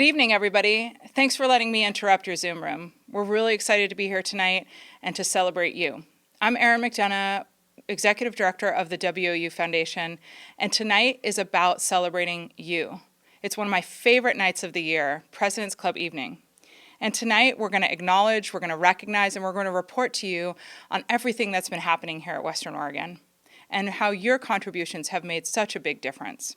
Good evening, everybody. Thanks for letting me interrupt your Zoom room. We're really excited to be here tonight and to celebrate you. I'm Erin McDonough, Executive Director of the WOU Foundation, and tonight is about celebrating you. It's one of my favorite nights of the year, President's Club Evening. And tonight we're going to acknowledge, we're going to recognize, and we're going to report to you on everything that's been happening here at Western Oregon and how your contributions have made such a big difference.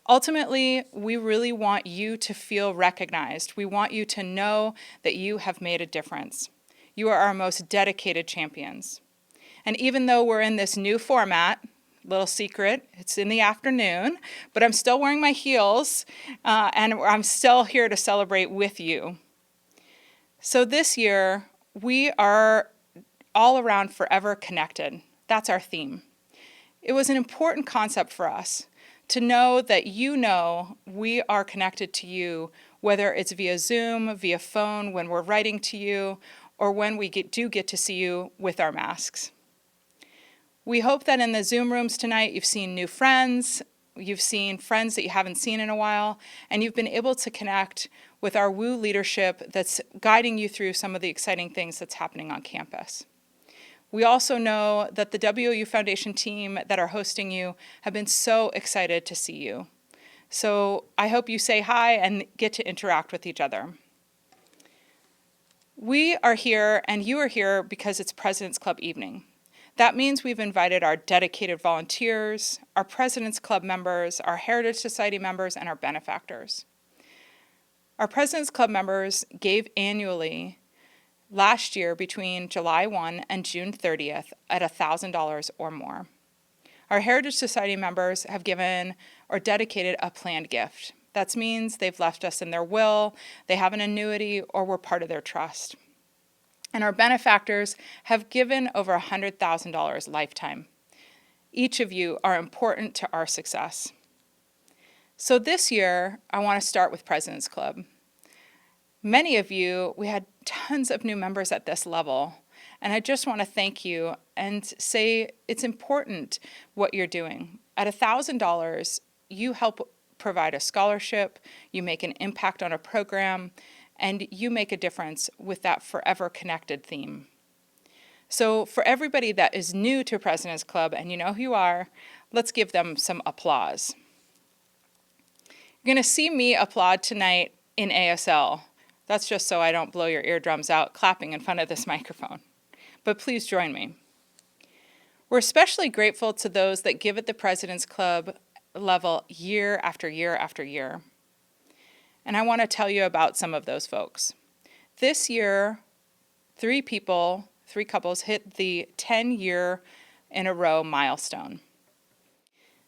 Ultimately, we really want you to feel recognized. We want you to know that you have made a difference. You are our most dedicated champions. And even though we're in this new format, little secret, it's in the afternoon, but I'm still wearing my heels, and I'm still here to celebrate with you. So this year, we are all around forever connected. That's our theme. It was an important concept for us to know that you know we are connected to you, whether it's via Zoom, via phone, when we're writing to you, or when we do get to see you with our masks. We hope that in the Zoom rooms tonight you've seen new friends, you've seen friends that you haven't seen in a while, and you've been able to connect with our WOU leadership that's guiding you through some of the exciting things that's happening on campus. We also know that the WOU Foundation team that are hosting you have been so excited to see you. So I hope you say hi and get to interact with each other. We are here and you are here because it's President's Club Evening. That means we've invited our dedicated volunteers, our President's Club members, our Heritage Society members, and our benefactors. Our President's Club members gave annually last year between July 1 and June 30th at $1,000 or more. Our Heritage Society members have given or dedicated a planned gift. That means they've left us in their will, they have an annuity, or we're part of their trust. And our benefactors have given over $100,000 lifetime. Each of you are important to our success. So this year, I want to start with President's Club. Many of you, we had tons of new members at this level, and I just want to thank you and say it's important what you're doing. At $1,000, you help provide a scholarship, you make an impact on a program, and you make a difference with that forever connected theme. So for everybody that is new to President's Club, and you know who you are, let's give them some applause. You're going to see me applaud tonight in ASL. That's just so I don't blow your eardrums out clapping in front of this microphone. But please join me. We're especially grateful to those that give at the President's Club level year after year after year. And I want to tell you about some of those folks. This year, three couples hit the 10-year in a row milestone.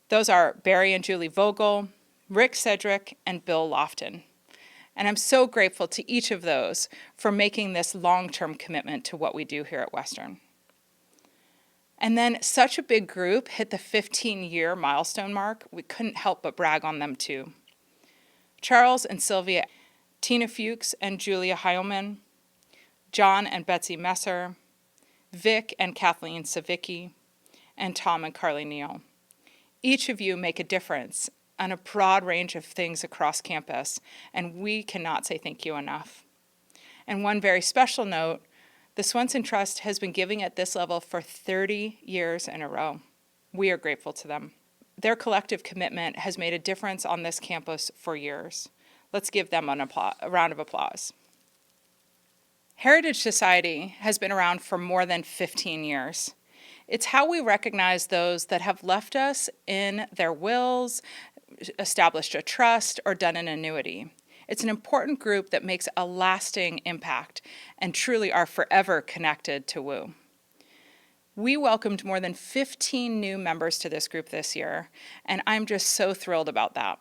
Those are Barry and Julie Vogel, Rick Cedric, and Bill Lofton. And I'm so grateful to each of those for making this long-term commitment to what we do here at Western. And then such a big group hit the 15-year milestone mark, we couldn't help but brag on them too. Charles and Sylvia, Tina Fuchs and Julia Heilman, John and Betsy Messer, Vic and Kathleen Savicki, and Tom and Carly Neal. Each of you make a difference on a broad range of things across campus, and we cannot say thank you enough. And one very special note, the Swenson Trust has been giving at this level for 30 years in a row. We are grateful to them. Their collective commitment has made a difference on this campus for years. Let's give them a round of applause. Heritage Society has been around for more than 15 years. It's how we recognize those that have left us in their wills, established a trust, or done an annuity. It's an important group that makes a lasting impact and truly are forever connected to WOU. We welcomed more than 15 new members to this group this year, and I'm just so thrilled about that.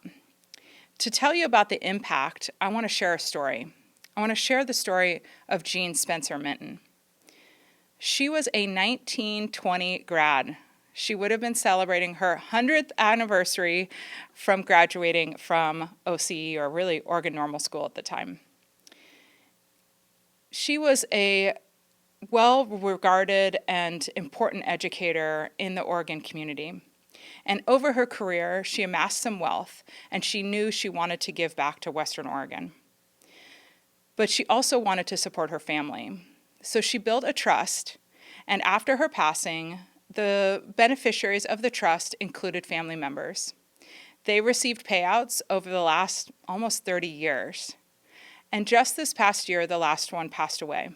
To tell you about the impact, I want to share a story. I want to share the story of Jean Spencer Minton. She was a 1920 grad. She would have been celebrating her 100th anniversary from graduating from OCE, or really Oregon Normal School at the time. She was a well-regarded and important educator in the Oregon community. And over her career, she amassed some wealth, and she knew she wanted to give back to Western Oregon. But she also wanted to support her family. So she built a trust, and after her passing, the beneficiaries of the trust included family members. They received payouts over the last almost 30 years. And just this past year, the last one passed away.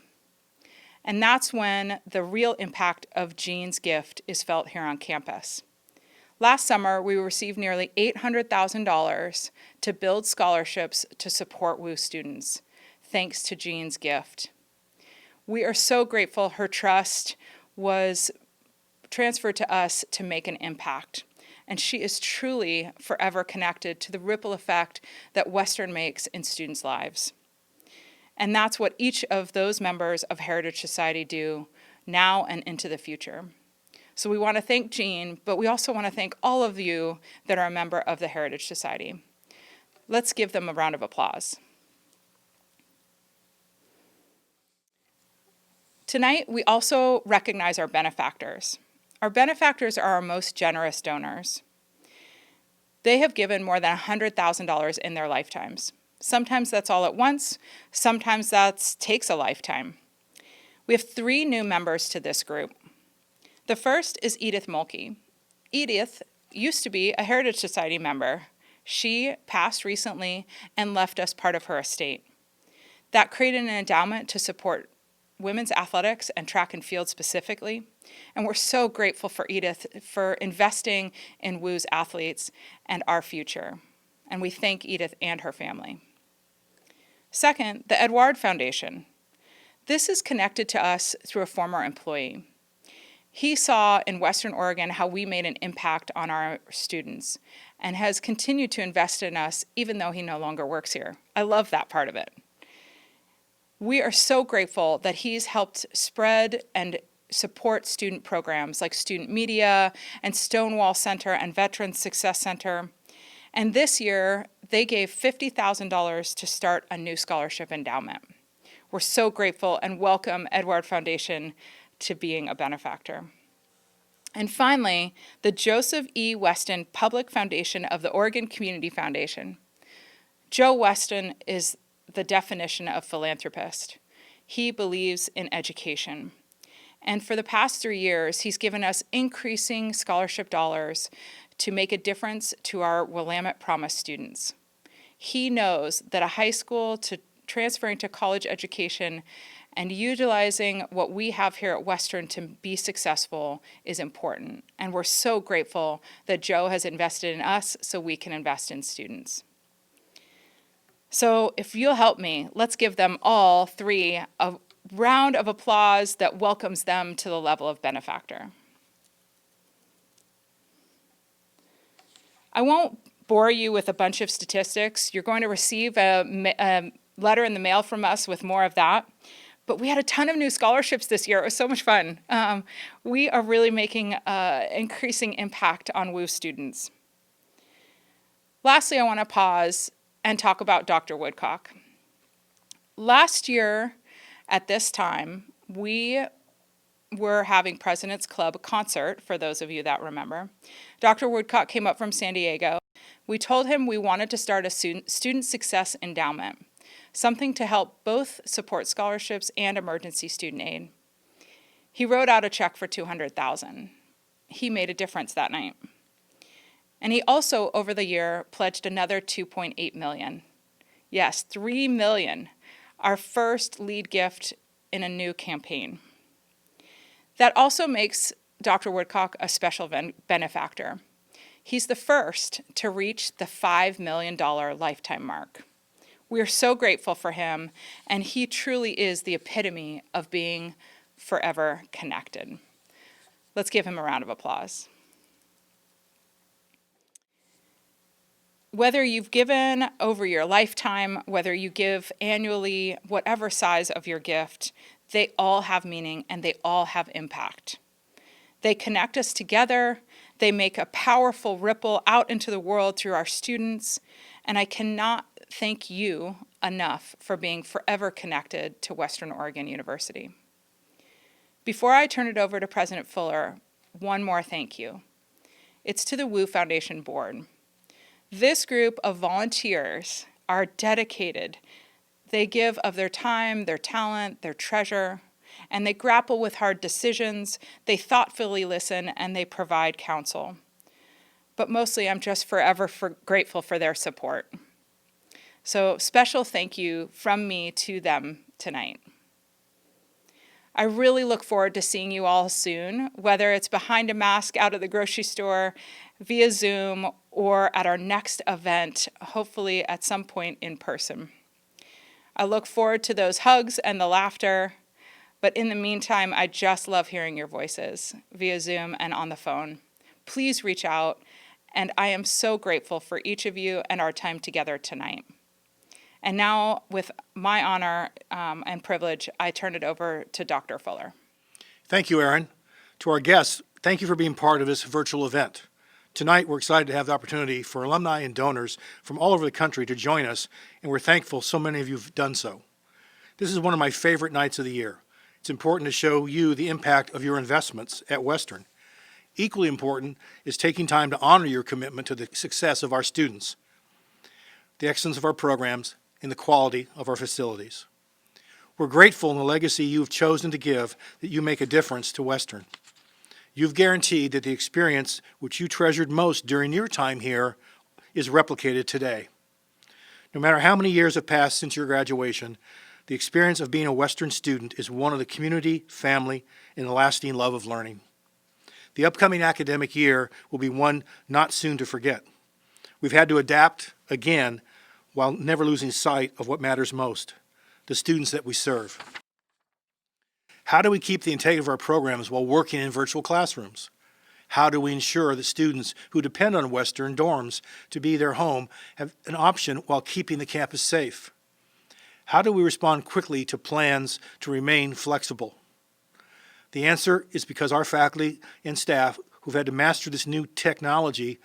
And that's when the real impact of Jean's gift is felt here on campus. Last summer, we received nearly $800,000 to build scholarships to support WU students, thanks to Jean's gift. We are so grateful her trust was transferred to us to make an impact. And she is truly forever connected to the ripple effect that Western makes in students' lives. And that's what each of those members of Heritage Society do now and into the future. So we want to thank Jean, but we also want to thank all of you that are a member of the Heritage Society. Let's give them a round of applause. Tonight, we also recognize our benefactors. Our benefactors are our most generous donors. They have given more than $100,000 in their lifetimes. Sometimes that's all at once, sometimes that takes a lifetime. We have 3 new members to this group. The first is Edith Mulkey. Edith used to be a Heritage Society member. She passed recently and left us part of her estate. That created an endowment to support women's athletics and track and field specifically. And we're so grateful for Edith for investing in WU's athletes and our future. And we thank Edith and her family. Second, the Edouard Foundation. This is connected to us through a former employee. He saw in Western Oregon how we made an impact on our students and has continued to invest in us even though he no longer works here. I love that part of it. We are so grateful that he's helped spread and support student programs like Student Media and Stonewall Center and Veterans Success Center. And this year, they gave $50,000 to start a new scholarship endowment. We're so grateful and welcome Edouard Foundation to being a benefactor. And finally, the Joseph E. Weston Public Foundation of the Oregon Community Foundation. Joe Weston is the definition of philanthropist. He believes in education. And for the past 3 years, he's given us increasing scholarship dollars to make a difference to our Willamette Promise students. He knows that a high school to transferring to college education and utilizing what we have here at Western to be successful is important. And we're so grateful that Joe has invested in us so we can invest in students. So if you'll help me, let's give them all 3 a round of applause that welcomes them to the level of benefactor. I won't bore you with a bunch of statistics. You're going to receive a letter in the mail from us with more of that. But we had a ton of new scholarships this year. It was so much fun. We are really making increasing impact on WU students. Lastly, I want to pause and talk about Dr. Woodcock. Last year at this time, we were having President's Club concert, for those of you that remember. Dr. Woodcock came up from San Diego. We told him we wanted to start a student success endowment, something to help both support scholarships and emergency student aid. He wrote out a check for $200,000. He made a difference that night. And he also, over the year, pledged another $2.8 million. Yes, $3 million, our first lead gift in a new campaign. That also makes Dr. Woodcock a special benefactor. He's the first to reach the $5 million lifetime mark. We are so grateful for him, and he truly is the epitome of being forever connected. Let's give him a round of applause. Whether you've given over your lifetime, whether you give annually, whatever size of your gift, they all have meaning and they all have impact. They connect us together, they make a powerful ripple out into the world through our students, and I cannot thank you enough for being forever connected to Western Oregon University. Before I turn it over to President Fuller, one more thank you. It's to the Wu Foundation Board. This group of volunteers are dedicated. They give of their time, their talent, their treasure, and they grapple with hard decisions, they thoughtfully listen, and they provide counsel. But mostly, I'm just forever grateful for their support. So special thank you from me to them tonight. I really look forward to seeing you all soon, whether it's behind a mask out at the grocery store, via Zoom, or at our next event, hopefully at some point in person. I look forward to those hugs and the laughter, but in the meantime, I just love hearing your voices via Zoom and on the phone. Please reach out, and I am so grateful for each of you and our time together tonight. And now, with my honor and privilege, I turn it over to Dr. Fuller. Thank you, Erin. To our guests, thank you for being part of this virtual event. Tonight, we're excited to have the opportunity for alumni and donors from all over the country to join us, and we're thankful so many of you have done so. This is one of my favorite nights of the year. It's important to show you the impact of your investments at Western. Equally important is taking time to honor your commitment to the success of our students, the excellence of our programs, and the quality of our facilities. We're grateful in the legacy you have chosen to give that you make a difference to Western. You've guaranteed that the experience which you treasured most during your time here is replicated today. No matter how many years have passed since your graduation, the experience of being a Western student is one of the community, family, and the lasting love of learning. The upcoming academic year will be one not soon to forget. We've had to adapt again while never losing sight of what matters most, the students that we serve. How do we keep the integrity of our programs while working in virtual classrooms? How do we ensure that students who depend on Western dorms to be their home have an option while keeping the campus safe? How do we respond quickly to plans to remain flexible? The answer is because our faculty and staff who've had to master this new technology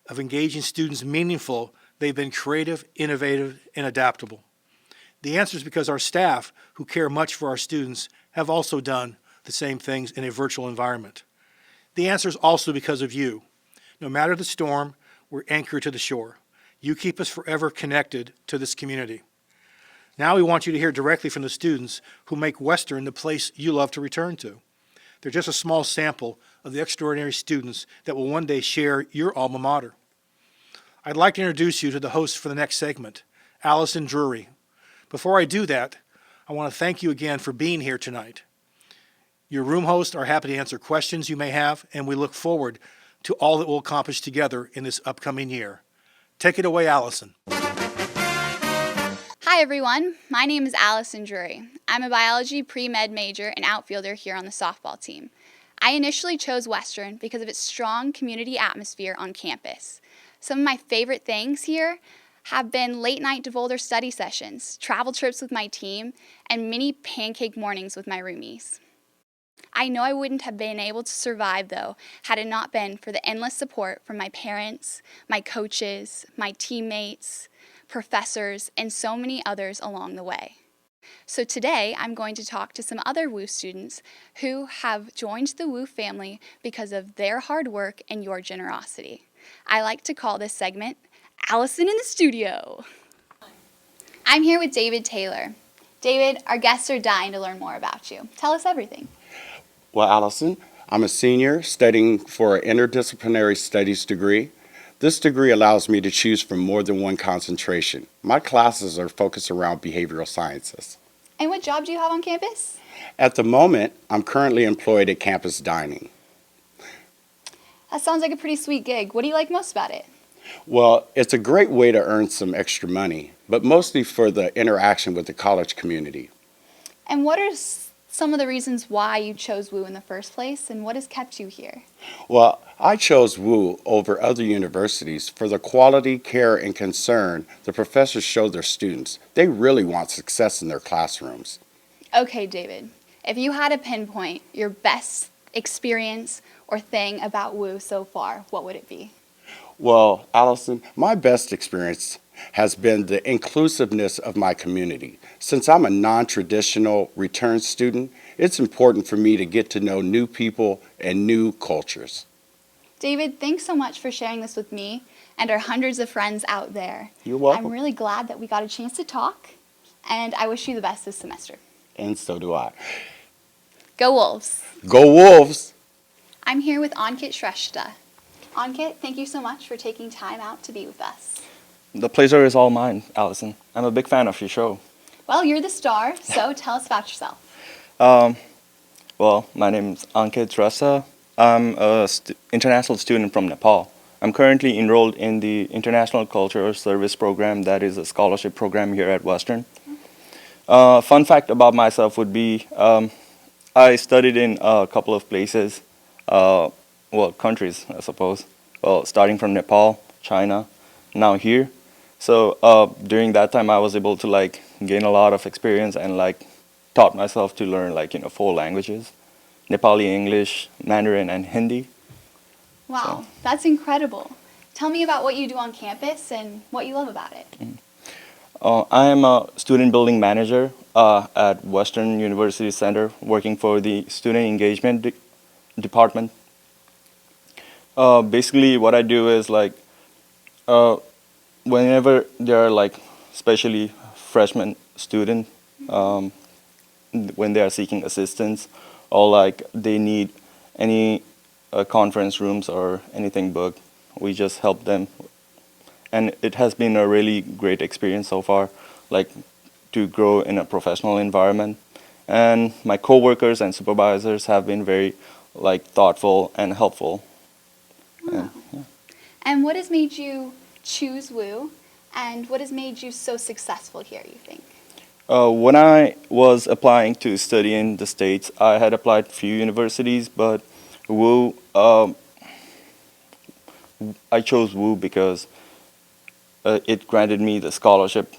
of engaging students meaningful, they've been creative, innovative, and adaptable. The answer is because our staff, who care much for our students, have also done the same things in a virtual environment. The answer is also because of you. No matter the storm, we're anchored to the shore. You keep us forever connected to this community. Now we want you to hear directly from the students who make Western the place you love to return to. They're just a small sample of the extraordinary students that will one day share your alma mater. I'd like to introduce you to the host for the next segment, Allison Drury. Before I do that, I want to thank you again for being here tonight. Your room hosts are happy to answer questions you may have, and we look forward to all that we'll accomplish together in this upcoming year. Take it away, Allison. Hi everyone, my name is Allison Drury. I'm a biology pre-med major and outfielder here on the softball team. I initially chose Western because of its strong community atmosphere on campus. Some of my favorite things here have been late night DeVolder study sessions, travel trips with my team, and mini pancake mornings with my roomies. I know I wouldn't have been able to survive though had it not been for the endless support from my parents, my coaches, my teammates, professors, and so many others along the way. So today I'm going to talk to some other WU students who have joined the WU family because of their hard work and your generosity. I like to call this segment Allison in the Studio. I'm here with David Taylor. David, our guests are dying to learn more about you. Tell us everything. Well, Allison, I'm a senior studying for an interdisciplinary studies degree. This degree allows me to choose from more than one concentration. My classes are focused around behavioral sciences. And what job do you have on campus? At the moment, I'm currently employed at campus dining. That sounds like a pretty sweet gig. What do you like most about it? Well, it's a great way to earn some extra money, but mostly for the interaction with the college community. And what are some of the reasons why you chose WU in the first place, and what has kept you here? Well, I chose WU over other universities for the quality, care, and concern the professors show their students. They really want success in their classrooms. Okay, David, if you had to pinpoint your best experience or thing about WU so far, what would it be? Well, Allison, my best experience has been the inclusiveness of my community. Since I'm a non-traditional return student, it's important for me to get to know new people and new cultures. David, thanks so much for sharing this with me and our hundreds of friends out there. You're welcome. I'm really glad that we got a chance to talk, and I wish you the best this semester. And so do I. Go Wolves! Go Wolves! I'm here with Ankit Shrestha. Ankit, thank you so much for taking time out to be with us. The pleasure is all mine, Allison. I'm a big fan of your show. Well, you're the star, so tell us about yourself. Well, my name is Ankit Shrestha. I'm an international student from Nepal. I'm currently enrolled in the International Cultural Service Program, that is a scholarship program here at Western. Fun fact about myself would be I studied in a couple of places, countries, I suppose. Well, starting from Nepal, China, now here. So during that time, I was able to gain a lot of experience and taught myself to learn 4 languages: Nepali, English, Mandarin, and Hindi. Wow, that's incredible. Tell me about what you do on campus and what you love about it. I am a student building manager at Western University Center, working for the student engagement department. Basically, what I do is whenever there are especially freshman student, when they are seeking assistance or they need any conference rooms or anything booked, we just help them. And it has been a really great experience so far, to grow in a professional environment. And my coworkers and supervisors have been very thoughtful and helpful. Wow. And what has made you choose WU, and what has made you so successful here, you think? When I was applying to study in the States, I had applied to a few universities, but WU, I chose WU because it granted me the scholarship,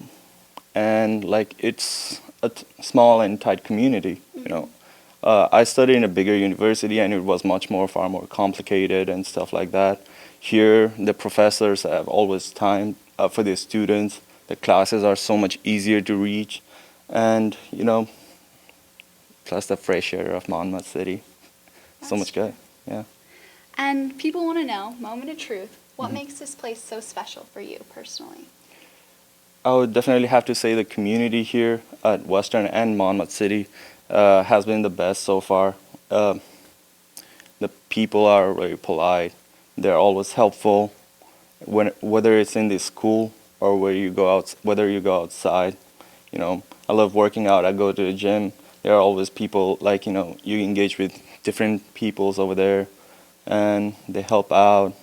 and it's a small and tight community, you know. I studied in a bigger university, and it was far more complicated and stuff like that. Here, the professors have always time for their students. The classes are so much easier to reach, and plus the fresh air of Monmouth City, so That's much good. Yeah. And people want to know, moment of truth, what makes this place so special for you personally? I would definitely have to say the community here at Western and Monmouth City has been the best so far. The people are very polite. They're always helpful, whether it's in the school or whether you go outside. I love working out. I go to the gym. There are always people you engage with different peoples over there, and they help out.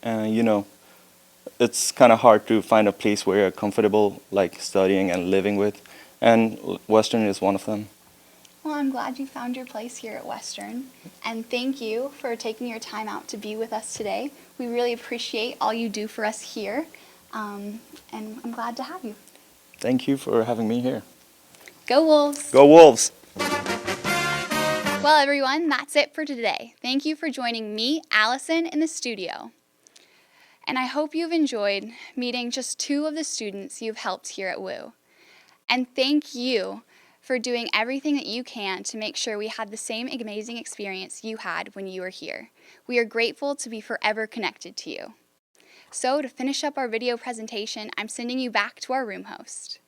And it's kind of hard to find a place where you're comfortable studying and living with, and Western is one of them. Well, I'm glad you found your place here at Western, and thank you for taking your time out to be with us today. We really appreciate all you do for us here, and I'm glad to have you. Thank you for having me here. Go Wolves! Go Wolves! Well, everyone, that's it for today. Thank you for joining me, Allison, in the studio. And I hope you've enjoyed meeting just 2 of the students you've helped here at WU. And thank you for doing everything that you can to make sure we had the same amazing experience you had when you were here. We are grateful to be forever connected to you. So to finish up our video presentation, I'm sending you back to our room host.